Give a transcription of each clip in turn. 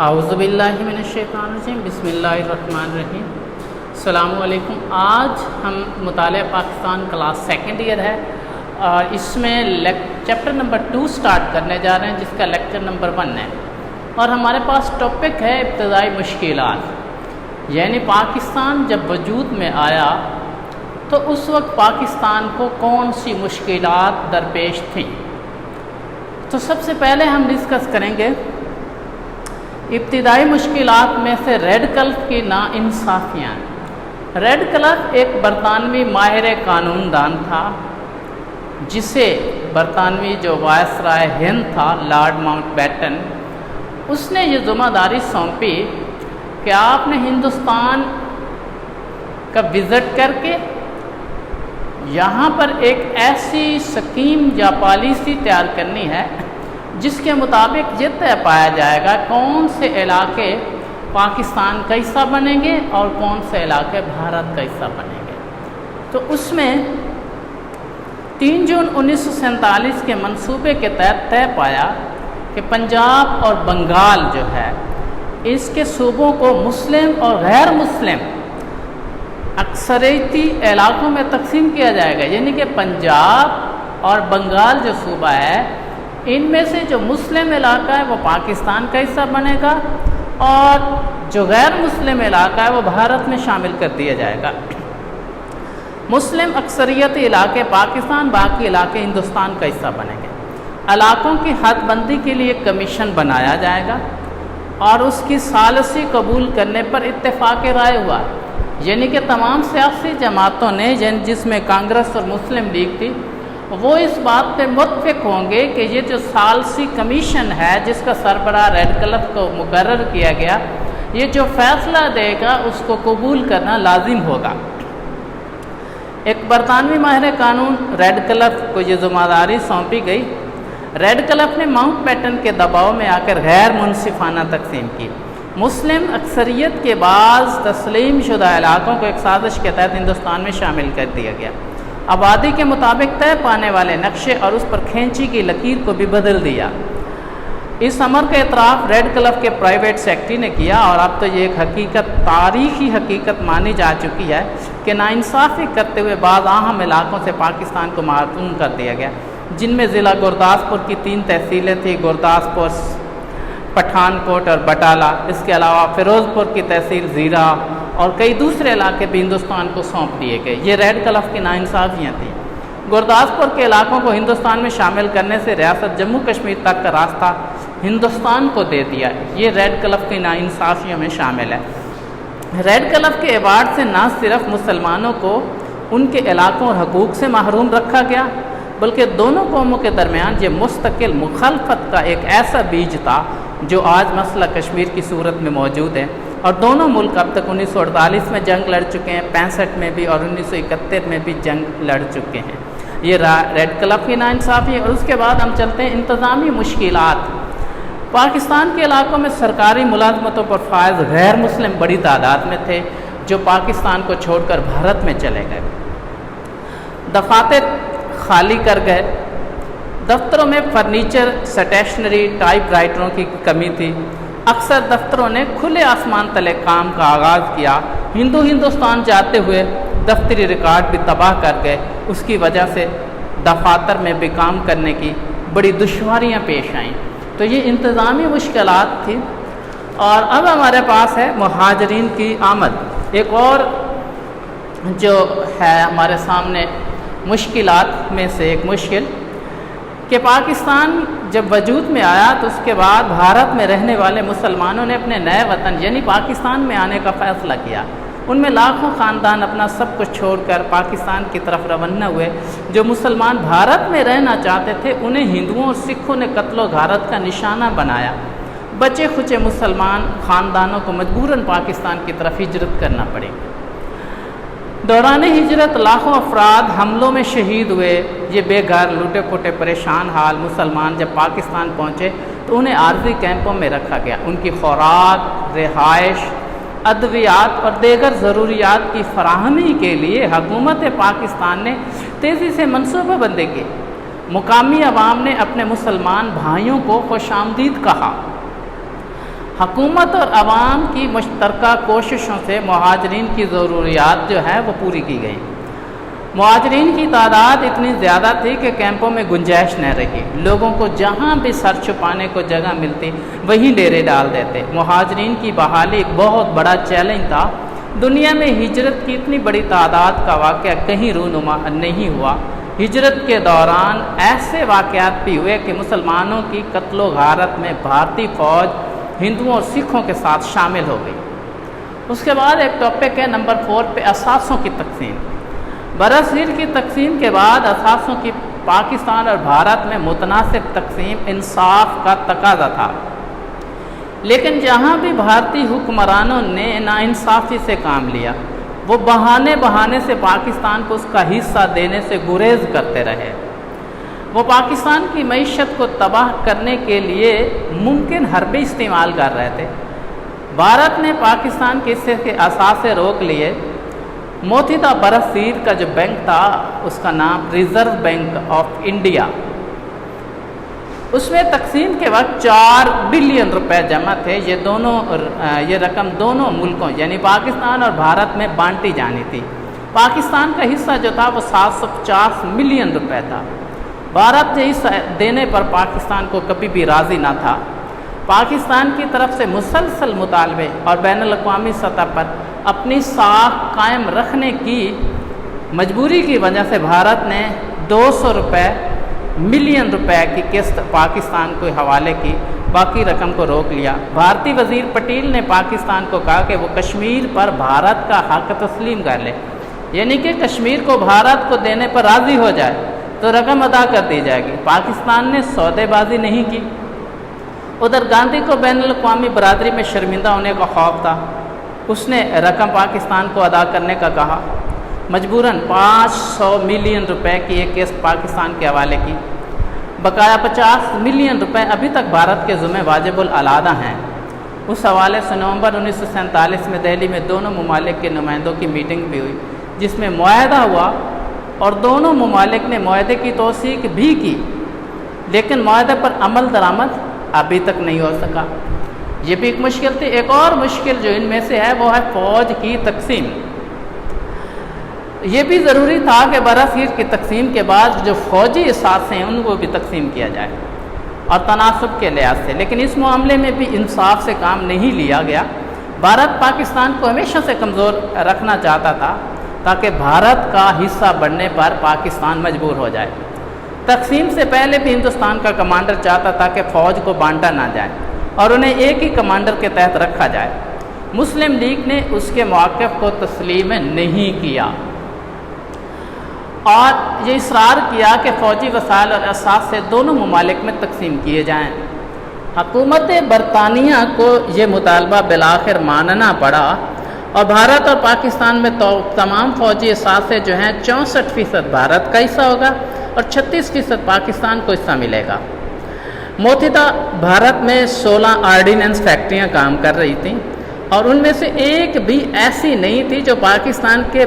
اعوذ باللہ من الشیطان الرجیم، بسم اللہ الرحمن الرحیم۔ السلام علیکم۔ آج ہم مطالعہ پاکستان کلاس سیکنڈ ایئر ہے اور اس میں چیپٹر نمبر 2 سٹارٹ کرنے جا رہے ہیں، جس کا لیکچر نمبر 1 ہے، اور ہمارے پاس ٹاپک ہے ابتدائی مشکلات، یعنی پاکستان جب وجود میں آیا تو اس وقت پاکستان کو کون سی مشکلات درپیش تھیں۔ تو سب سے پہلے ہم ڈسکس کریں گے ابتدائی مشکلات میں سے ریڈ کلف کی ناانصافیاں۔ ریڈ کلف ایک برطانوی ماہر قانون دان تھا، جسے برطانوی جو وائسرائے ہند تھا لارڈ ماؤنٹ بیٹن، اس نے یہ ذمہ داری سونپی کہ آپ نے ہندوستان کا وزٹ کر کے یہاں پر ایک ایسی سکیم یا پالیسی تیار کرنی ہے جس کے مطابق یہ طے پایا جائے گا کون سے علاقے پاکستان کا حصہ بنیں گے اور کون سے علاقے بھارت کا حصہ بنیں گے۔ تو اس میں 3 جون 1947 کے منصوبے کے تحت طے پایا کہ پنجاب اور بنگال جو ہے، اس کے صوبوں کو مسلم اور غیر مسلم اکثریتی علاقوں میں تقسیم کیا جائے گا، یعنی کہ پنجاب اور بنگال جو صوبہ ہے، ان میں سے جو مسلم علاقہ ہے وہ پاکستان کا حصہ بنے گا اور جو غیر مسلم علاقہ ہے وہ بھارت میں شامل کر دیا جائے گا۔ مسلم اکثریتی علاقے پاکستان، باقی علاقے ہندوستان کا حصہ بنیں گے۔ علاقوں کی حد بندی کے لیے کمیشن بنایا جائے گا اور اس کی ثالثی قبول کرنے پر اتفاق رائے ہوا، یعنی کہ تمام سیاسی جماعتوں نے، جس میں کانگریس اور مسلم لیگ تھی، وہ اس بات پہ متفق ہوں گے کہ یہ جو ثالثی کمیشن ہے جس کا سربراہ ریڈ کلف کو مقرر کیا گیا، یہ جو فیصلہ دے گا اس کو قبول کرنا لازم ہوگا۔ ایک برطانوی ماہر قانون ریڈ کلف کو یہ ذمہ داری سونپی گئی۔ ریڈ کلف نے ماؤنٹ بیٹن کے دباؤ میں آ کر غیر منصفانہ تقسیم کی۔ مسلم اکثریت کے بعض تسلیم شدہ علاقوں کو ایک سازش کے تحت ہندوستان میں شامل کر دیا گیا۔ آبادی کے مطابق طے پانے والے نقشے اور اس پر کھینچی کی لکیر کو بھی بدل دیا۔ اس امر کا اعتراف ریڈ کلف کے پرائیویٹ سیکٹری نے کیا، اور اب تو یہ ایک حقیقت، تاریخی حقیقت مانی جا چکی ہے کہ ناانصافی کرتے ہوئے بعض اہم علاقوں سے پاکستان کو معطوم کر دیا گیا، جن میں ضلع گرداسپور کی 3 تحصیلیں تھیں، گرداسپور، پٹھان کوٹ اور بٹالہ۔ اس کے علاوہ فیروز پور کی تحصیل زیرہ اور کئی دوسرے علاقے بھی ہندوستان کو سونپ دیے گئے۔ یہ ریڈ کلف کی ناانصافیاں تھیں۔ گرداسپور کے علاقوں کو ہندوستان میں شامل کرنے سے ریاست جموں کشمیر تک کا راستہ ہندوستان کو دے دیا۔ یہ ریڈ کلف کی ناانصافیوں میں شامل ہے۔ ریڈ کلف کے ایوارڈ سے نہ صرف مسلمانوں کو ان کے علاقوں اور حقوق سے محروم رکھا گیا، بلکہ دونوں قوموں کے درمیان یہ مستقل مخالفت کا ایک ایسا بیج تھا جو آج مسئلہ کشمیر کی صورت میں موجود ہے، اور دونوں ملک اب تک 1948 میں جنگ لڑ چکے ہیں، 65 میں بھی اور 1971 میں بھی جنگ لڑ چکے ہیں۔ یہ ریڈ کلف کی ناانصافی ہے۔ اور اس کے بعد ہم چلتے ہیں انتظامی مشکلات۔ پاکستان کے علاقوں میں سرکاری ملازمتوں پر فائز غیر مسلم بڑی تعداد میں تھے، جو پاکستان کو چھوڑ کر بھارت میں چلے گئے۔ دفاتر خالی کر گئے۔ دفتروں میں فرنیچر، سٹیشنری، ٹائپ رائٹروں کی کمی تھی۔ اکثر دفتروں نے کھلے آسمان تلے کام کا آغاز کیا۔ ہندوستان جاتے ہوئے دفتری ریکارڈ بھی تباہ کر گئے۔ اس کی وجہ سے دفاتر میں بھی کام کرنے کی بڑی دشواریاں پیش آئیں۔ تو یہ انتظامی مشکلات تھی۔ اور اب ہمارے پاس ہے مہاجرین کی آمد، ایک اور جو ہے ہمارے سامنے مشکلات میں سے ایک مشکل، کہ پاکستان جب وجود میں آیا تو اس کے بعد بھارت میں رہنے والے مسلمانوں نے اپنے نئے وطن یعنی پاکستان میں آنے کا فیصلہ کیا۔ ان میں لاکھوں خاندان اپنا سب کچھ چھوڑ کر پاکستان کی طرف روانہ ہوئے۔ جو مسلمان بھارت میں رہنا چاہتے تھے انہیں ہندوؤں اور سکھوں نے قتل و غارت کا نشانہ بنایا۔ بچے کھچے مسلمان خاندانوں کو مجبوراً پاکستان کی طرف ہجرت کرنا پڑی۔ دوران ہجرت لاکھوں افراد حملوں میں شہید ہوئے۔ یہ بے گھر، لوٹے پوٹے، پریشان حال مسلمان جب پاکستان پہنچے تو انہیں عارضی کیمپوں میں رکھا گیا۔ ان کی خوراک، رہائش، ادویات اور دیگر ضروریات کی فراہمی کے لیے حکومت پاکستان نے تیزی سے منصوبہ بندی کی۔ مقامی عوام نے اپنے مسلمان بھائیوں کو خوش آمدید کہا۔ حکومت اور عوام کی مشترکہ کوششوں سے مہاجرین کی ضروریات جو ہے وہ پوری کی گئیں۔ مہاجرین کی تعداد اتنی زیادہ تھی کہ کیمپوں میں گنجائش نہ رہی، لوگوں کو جہاں بھی سر چھپانے کو جگہ ملتی وہیں ڈیرے ڈال دیتے۔ مہاجرین کی بحالی ایک بہت بڑا چیلنج تھا۔ دنیا میں ہجرت کی اتنی بڑی تعداد کا واقعہ کہیں رونما نہیں ہوا۔ ہجرت کے دوران ایسے واقعات بھی ہوئے کہ مسلمانوں کی قتل و غارت میں بھارتی فوج ہندوؤں اور سکھوں کے ساتھ شامل ہو گئی۔ اس کے بعد ایک ٹاپک ہے نمبر 4 پہ، اثاثوں کی تقسیم۔ برصغیر کی تقسیم کے بعد اثاثوں کی پاکستان اور بھارت میں متناسب تقسیم انصاف کا تقاضا تھا، لیکن جہاں بھی بھارتی حکمرانوں نے ناانصافی سے کام لیا، وہ بہانے سے پاکستان کو اس کا حصہ دینے سے گریز کرتے رہے۔ وہ پاکستان کی معیشت کو تباہ کرنے کے لیے ممکن حربے استعمال کر رہے تھے۔ بھارت نے پاکستان کے حصے کے اثاثے روک لیے۔ موجودہ برصغیر کا جو بینک تھا اس کا نام ریزرو بینک آف انڈیا، اس میں تقسیم کے وقت 4 بلین روپے جمع تھے۔ یہ رقم دونوں ملکوں یعنی پاکستان اور بھارت میں بانٹی جانی تھی۔ پاکستان کا حصہ جو تھا وہ 750 ملین روپے تھا۔ بھارت نے حصہ دینے پر پاکستان کو کبھی بھی راضی نہ تھا۔ پاکستان کی طرف سے مسلسل مطالبے اور بین الاقوامی سطح پر اپنی ساکھ قائم رکھنے کی مجبوری کی وجہ سے بھارت نے 200 ملین روپے کی قسط پاکستان کو حوالے کی، باقی رقم کو روک لیا۔ بھارتی وزیر پٹیل نے پاکستان کو کہا کہ وہ کشمیر پر بھارت کا حق تسلیم کر لے، یعنی کہ کشمیر کو بھارت کو دینے پر راضی ہو جائے تو رقم ادا کر دی جائے گی۔ پاکستان نے سودے بازی نہیں کی۔ ادھر گاندھی کو بین الاقوامی برادری میں شرمندہ ہونے کا خوف تھا، اس نے رقم پاکستان کو ادا کرنے کا کہا۔ مجبوراً 500 ملین روپے کی ایک قسط پاکستان کے حوالے کی۔ بقایا 50 ملین روپے ابھی تک بھارت کے ذمہ واجب الادا ہیں۔ اس حوالے سے نومبر 1947 میں دہلی میں دونوں ممالک کے نمائندوں کی میٹنگ بھی ہوئی، جس میں معاہدہ ہوا اور دونوں ممالک نے معاہدے کی توثیق بھی کی، لیکن معاہدے پر عمل درآمد ابھی تک نہیں ہو سکا۔ یہ بھی ایک مشکل تھی۔ ایک اور مشکل جو ان میں سے ہے وہ ہے فوج کی تقسیم۔ یہ بھی ضروری تھا کہ برصغیر کی تقسیم کے بعد جو فوجی اثاثے ہیں ان کو بھی تقسیم کیا جائے اور تناسب کے لحاظ سے، لیکن اس معاملے میں بھی انصاف سے کام نہیں لیا گیا۔ بھارت پاکستان کو ہمیشہ سے کمزور رکھنا چاہتا تھا تاکہ بھارت کا حصہ بڑھنے پر پاکستان مجبور ہو جائے۔ تقسیم سے پہلے بھی ہندوستان کا کمانڈر چاہتا تھا کہ فوج کو بانٹا نہ جائے اور انہیں ایک ہی کمانڈر کے تحت رکھا جائے۔ مسلم لیگ نے اس کے موقف کو تسلیم نہیں کیا اور یہ اصرار کیا کہ فوجی وسائل اور اثاثے دونوں ممالک میں تقسیم کیے جائیں۔ حکومت برطانیہ کو یہ مطالبہ بالآخر ماننا پڑا اور بھارت اور پاکستان میں تمام فوجی اثاثے جو ہیں 64% بھارت کا حصہ ہوگا اور 36% پاکستان کو حصہ ملے گا۔ موجودہ بھارت میں 16 آرڈیننس فیکٹریاں کام کر رہی تھیں اور ان میں سے ایک بھی ایسی نہیں تھی جو پاکستان کے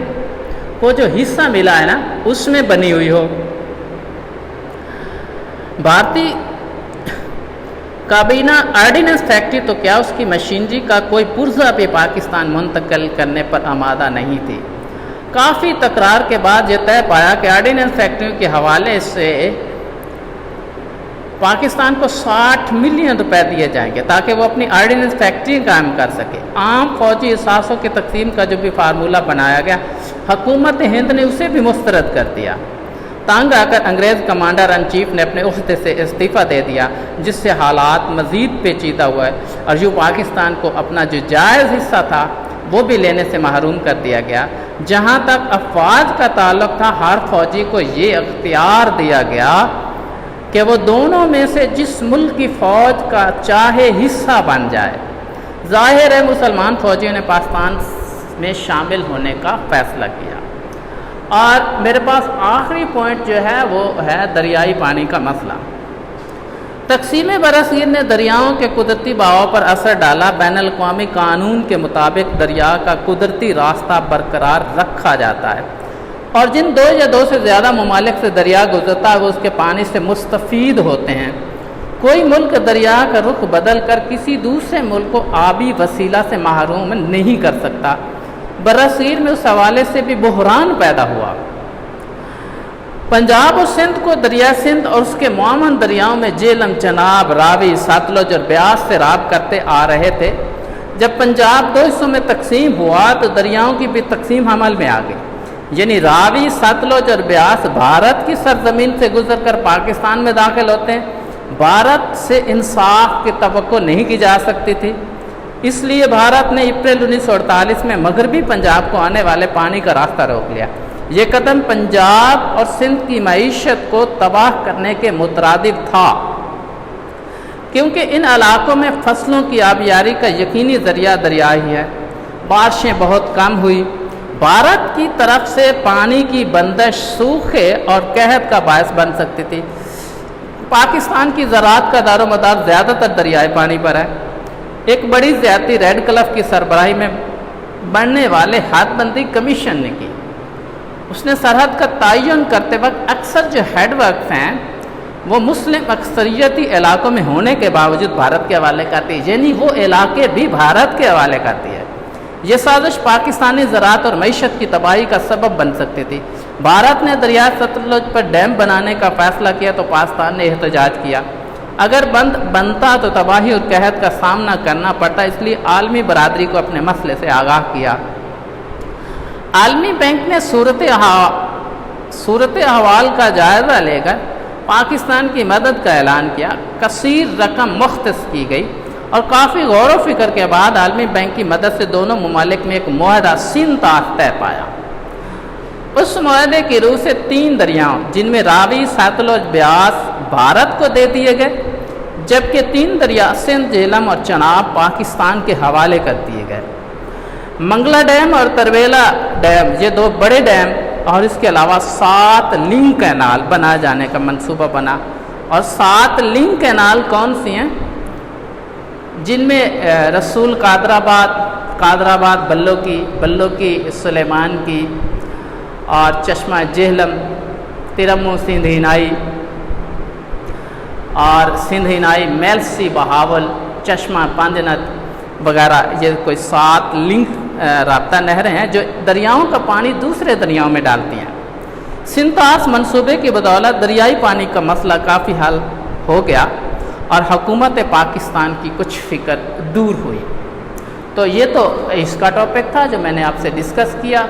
کو جو حصہ ملا ہے نا اس میں بنی ہوئی ہو۔ بھارتی کابینہ آرڈیننس فیکٹری تو کیا اس کی مشینری کا کوئی پرزہ بھی پاکستان منتقل کرنے پر آمادہ نہیں تھی۔ کافی تکرار کے بعد یہ طے پایا کہ آرڈیننس فیکٹریوں کے حوالے سے پاکستان کو 60 ملین روپے دیے جائیں گے تاکہ وہ اپنی آرڈیننس فیکٹری قائم کر سکے۔ عام فوجی اثاثوں کی تقسیم کا جو بھی فارمولہ بنایا گیا، حکومت ہند نے اسے بھی مسترد کر دیا۔ تنگ آ کر انگریز کمانڈر ان چیف نے اپنے عہدے سے استعفیٰ دے دیا، جس سے حالات مزید پیچیدہ ہوئے اور یوں پاکستان کو اپنا جو جائز حصہ تھا وہ بھی لینے سے محروم کر دیا گیا۔ جہاں تک افواج کا تعلق تھا، ہر فوجی کو یہ اختیار دیا گیا کہ وہ دونوں میں سے جس ملک کی فوج کا چاہے حصہ بن جائے۔ ظاہر ہے مسلمان فوجیوں نے پاکستان میں شامل ہونے کا فیصلہ کیا۔ اور میرے پاس آخری پوائنٹ جو ہے وہ ہے دریائی پانی کا مسئلہ۔ تقسیم برصغیر نے دریاؤں کے قدرتی بہاؤ پر اثر ڈالا۔ بین الاقوامی قانون کے مطابق دریا کا قدرتی راستہ برقرار رکھا جاتا ہے اور جن 2 یا 2 سے زیادہ ممالک سے دریا گزرتا ہے وہ اس کے پانی سے مستفید ہوتے ہیں۔ کوئی ملک دریا کا رخ بدل کر کسی دوسرے ملک کو آبی وسیلہ سے محروم نہیں کر سکتا۔ برصغیر میں اس حوالے سے بھی بحران پیدا ہوا۔ پنجاب اور سندھ کو دریا سندھ اور اس کے معاون دریاؤں میں جہلم، چناب، راوی، ساتلج اور بیاس سے رابط کرتے آ رہے تھے۔ جب پنجاب دو حصوں میں تقسیم ہوا تو دریاؤں کی بھی تقسیم عمل میں آ گئی، یعنی راوی، ساتلج اور بیاس بھارت کی سرزمین سے گزر کر پاکستان میں داخل ہوتے ہیں۔ بھارت سے انصاف کی توقع نہیں کی جا سکتی تھی، اس لیے بھارت نے اپریل 1948 میں مغربی پنجاب کو آنے والے پانی کا راستہ روک لیا۔ یہ قدم پنجاب اور سندھ کی معیشت کو تباہ کرنے کے مترادف تھا، کیونکہ ان علاقوں میں فصلوں کی آبیاری کا یقینی ذریعہ دریا ہی ہے۔ بارشیں بہت کم ہوئی، بھارت کی طرف سے پانی کی بندش سوکھے اور قحط کا باعث بن سکتی تھی۔ پاکستان کی زراعت کا دار و مدار زیادہ تر دریائے پانی پر ہے۔ ایک بڑی زیادتی ریڈ کلف کی سربراہی میں بڑھنے والے حد بندی کمیشن نے کی۔ اس نے سرحد کا تعین کرتے وقت اکثر جو ہیڈ ورکس ہیں وہ مسلم اکثریتی علاقوں میں ہونے کے باوجود بھارت کے حوالے کرتی ہے، یعنی وہ علاقے بھی بھارت کے حوالے کرتی ہے۔ یہ سازش پاکستانی زراعت اور معیشت کی تباہی کا سبب بن سکتی تھی۔ بھارت نے دریائے ستلج پر ڈیم بنانے کا فیصلہ کیا تو پاکستان نے احتجاج کیا۔ اگر بنتا تو تباہی اور قحط کا سامنا کرنا پڑتا، اس لیے عالمی برادری کو اپنے مسئلے سے آگاہ کیا۔ عالمی بینک نے صورت احوال کا جائزہ لے کر پاکستان کی مدد کا اعلان کیا۔ کثیر رقم مختص کی گئی اور کافی غور و فکر کے بعد عالمی بینک کی مدد سے دونوں ممالک میں ایک معاہدہ سنتاس طے پایا۔ اس معاہدے کی روح سے 3 دریاؤں جن میں راوی، ساتلج، بیاس بھارت کو دے دیے گئے، جبکہ 3 دریا سندھ، جہلم اور چناب پاکستان کے حوالے کر دیے گئے۔ منگلا ڈیم اور ترویلا ڈیم یہ 2 بڑے ڈیم اور اس کے علاوہ 7 لنک کینال بنائے جانے کا منصوبہ بنا۔ اور 7 لنک کینال کون سی ہیں؟ جن میں رسول قادرآباد بلو کی سلیمان کی اور چشمہ جہلم، ترمو سندھ ہنائی اور سندھ ہنائی، میلسی، بہاول، چشمہ پانجنت وغیرہ، یہ کوئی 7 لنک رابطہ نہریں ہیں جو دریاؤں کا پانی دوسرے دریاؤں میں ڈالتی ہیں۔ سنتاس منصوبے کی بدولت دریائی پانی کا مسئلہ کافی حل ہو گیا اور حکومت پاکستان کی کچھ فکر دور ہوئی۔ تو یہ تو اس کا ٹاپک تھا جو میں نے آپ سے ڈسکس کیا۔